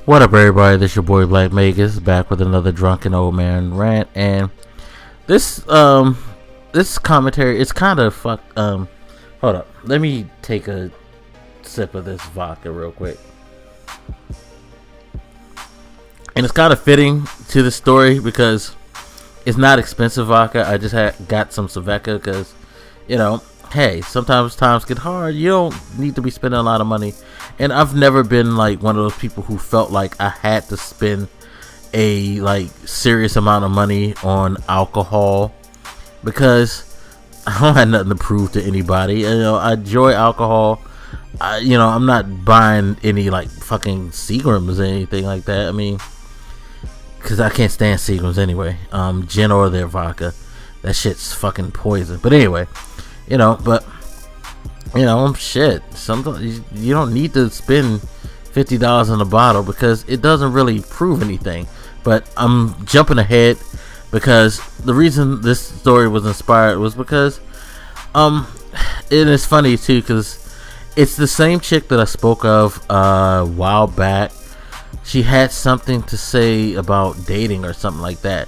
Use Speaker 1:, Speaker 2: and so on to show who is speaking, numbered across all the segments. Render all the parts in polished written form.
Speaker 1: What up, everybody? This your boy Black Magus back with another drunken old man rant, and this this commentary it's kind of hold up. Let me take a sip of this vodka real quick, and it's kind of fitting to the story because it's not expensive vodka. I just got some Saveca because hey, sometimes times get hard. You don't need to be spending a lot of money. And I've never been like one of those people who felt like I had to spend a serious amount of money on alcohol because I don't have nothing to prove to anybody. I enjoy alcohol. I'm not buying any fucking Seagrams or anything like that. I mean, because I can't stand Seagrams anyway. Gin or their vodka, that shit's fucking poison. But anyway. Shit. Sometimes you don't need to spend $50 on a bottle because it doesn't really prove anything. But I'm jumping ahead because the reason this story was inspired was because, it is funny too because it's the same chick that I spoke of a while back. She had something to say about dating or something like that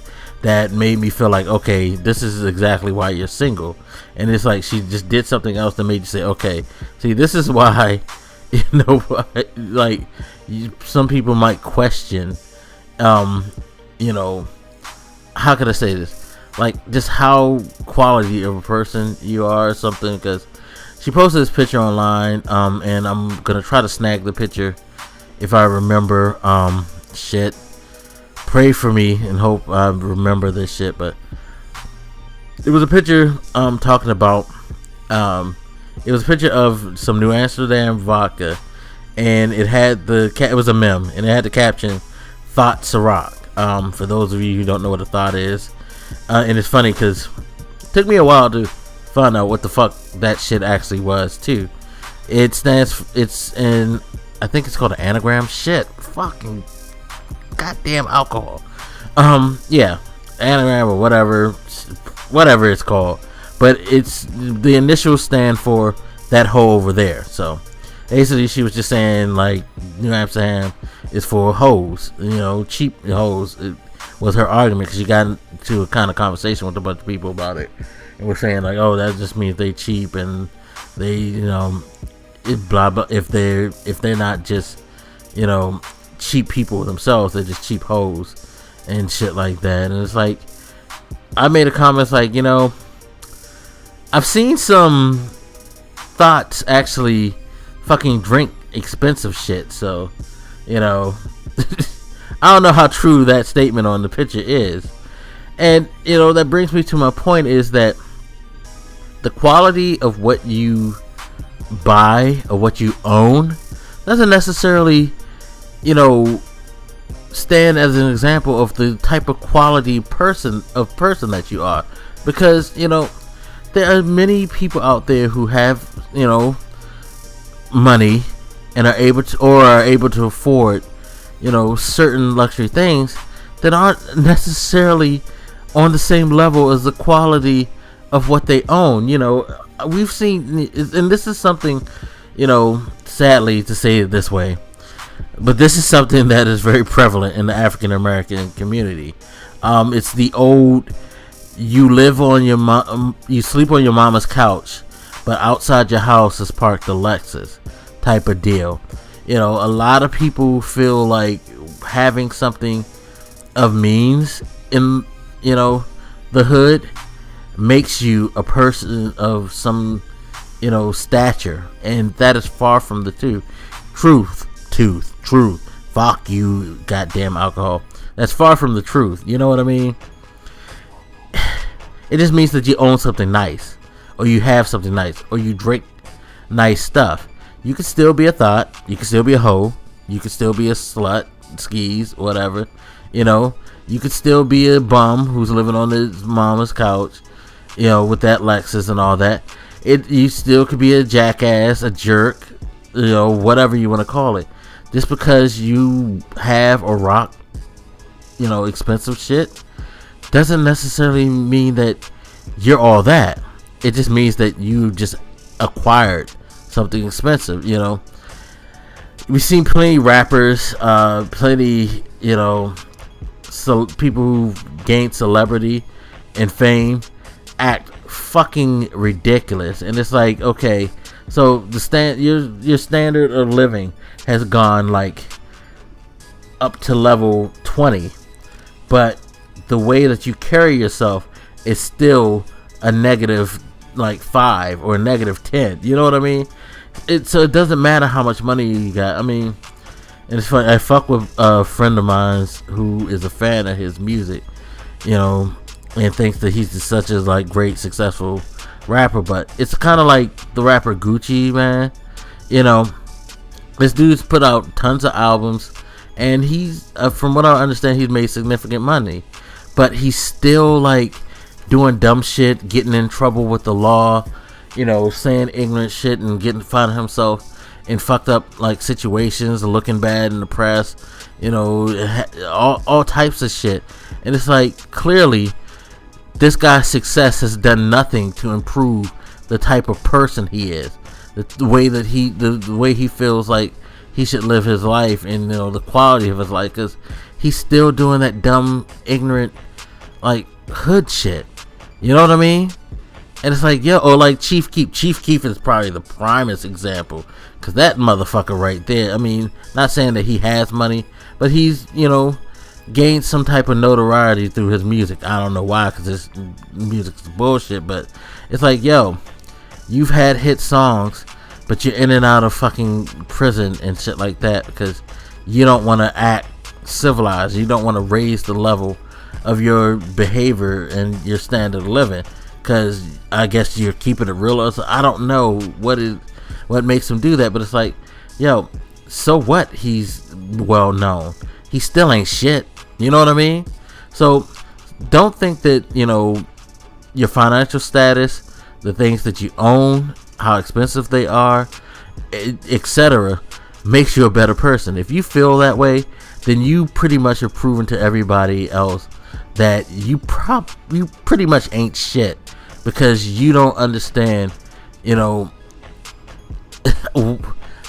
Speaker 1: made me feel like, okay, this is exactly why you're single. And it's like she just did something else that made you say, okay, see, this is why, some people might question, how could I say this? Just how quality of a person you are or something, because she posted this picture online, and I'm going to try to snag the picture if I remember. Shit. Pray for me and hope I remember this shit, but it was a picture talking about it was a picture of some New Amsterdam vodka, and it had it was a meme, and it had the caption "Thought Ciroc." For those of you who don't know what a thought is, and it's funny because it took me a while to find out what the fuck that shit actually was too. I think it's called an anagram. Shit, fucking goddamn alcohol. Anagram or whatever it's called, but it's the initials stand for that hoe over there. So basically she was just saying New Amsterdam is for hoes, cheap hoes. It was her argument because she got into a kind of conversation with a bunch of people about it, and we're saying oh, that just means they cheap and they blah blah. If they're not just cheap people themselves, they're just cheap hoes and shit like that. And it's I made a comment I've seen some thoughts actually fucking drink expensive shit, so I don't know how true that statement on the picture is. And that brings me to my point, is that the quality of what you buy or what you own doesn't necessarily stand as an example of the type of quality person that you are, because there are many people out there who have money and are able to afford certain luxury things that aren't necessarily on the same level as the quality of what they own. We've seen, and this is something sadly to say it this way, but this is something that is very prevalent in the African American community. It's the old, you sleep on your mama's couch, but outside your house is parked a Lexus type of deal. A lot of people feel like having something of means in the hood makes you a person of some stature, and that is far from the truth. Fuck you, goddamn alcohol. That's far from the truth. You know what I mean? It just means that you own something nice, or you have something nice, or you drink nice stuff. You could still be a thought. You could still be a hoe. You could still be a slut, skis, whatever. You could still be a bum who's living on his mama's couch, with that Lexus and all that. You still could be a jackass, a jerk, whatever you want to call it. Just because you have or rock, expensive shit, doesn't necessarily mean that you're all that. It just means that you just acquired something expensive. we've seen plenty rappers, plenty, so people who gained celebrity and fame act fucking ridiculous, and it's like, okay, so your standard of living has gone like up to level 20, but the way that you carry yourself is still a negative like 5 or a negative 10. You know what I mean? So it doesn't matter how much money you got. I mean, and it's funny, I fuck with a friend of mine who is a fan of his music, and thinks that he's just such a like great successful rapper. But it's kind of like the rapper Gucci, man. This dude's put out tons of albums, and he's from what I understand, he's made significant money, but he's still like doing dumb shit, getting in trouble with the law, saying ignorant shit, and finding himself in fucked up like situations, looking bad in the press, all types of shit. And it's like, clearly this guy's success has done nothing to improve the type of person he is, the way that the way he feels like he should live his life, and the quality of his life, because he's still doing that dumb, ignorant, like hood shit. You know what I mean? And it's like, or like Chief Keef. Chief Keef is probably the primest example, because that motherfucker right there, I mean, not saying that he has money, but he's, gained some type of notoriety through his music. I don't know why, because his music's bullshit, but it's like, you've had hit songs, but you're in and out of fucking prison and shit like that, because you don't want to act civilized. You don't want to raise the level of your behavior and your standard of living, because I guess you're keeping it real. So I don't know what makes him do that, but it's like, so what? He's well known. He still ain't shit. You know what I mean? So don't think that your financial status, the things that you own, how expensive they are, etc., makes you a better person. If you feel that way, then you pretty much have proven to everybody else that you pretty much ain't shit, because you don't understand,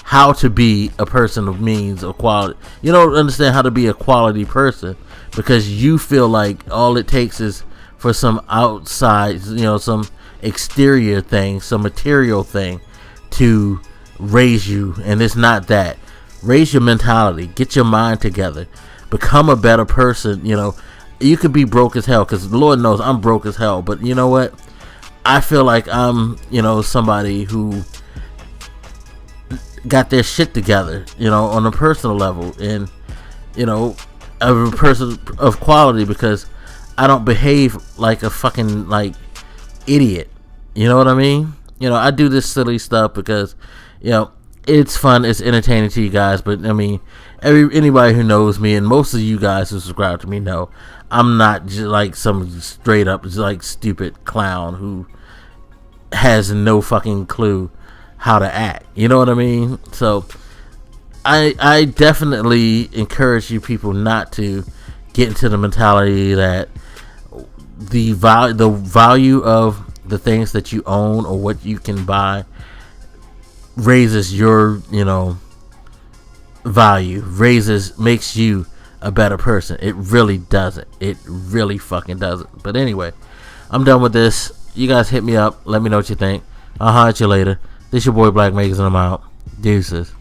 Speaker 1: how to be a person of means or quality. You don't understand how to be a quality person, because you feel like all it takes is for some outside, some exterior thing, some material thing to raise you, and it's not that. Raise your mentality, get your mind together, become a better person. You could be broke as hell, because Lord knows I'm broke as hell, but you know what? I feel like I'm, somebody who got their shit together, on a personal level, and, a person of quality, because I don't behave like a fucking, like, idiot. You know what I mean? I do this silly stuff because, it's fun, it's entertaining to you guys, but, I mean, anybody who knows me, and most of you guys who subscribe to me know, I'm not just like some straight up, like, stupid clown who has no fucking clue how to act. You know what I mean? So I definitely encourage you people not to get into the mentality that the value of the things that you own or what you can buy raises your value, makes you a better person. It really doesn't. It really fucking doesn't. But anyway, I'm done with this. You guys hit me up, let me know what you think. I'll holler at you later. This your boy Black Makers, and I'm out. Deuces.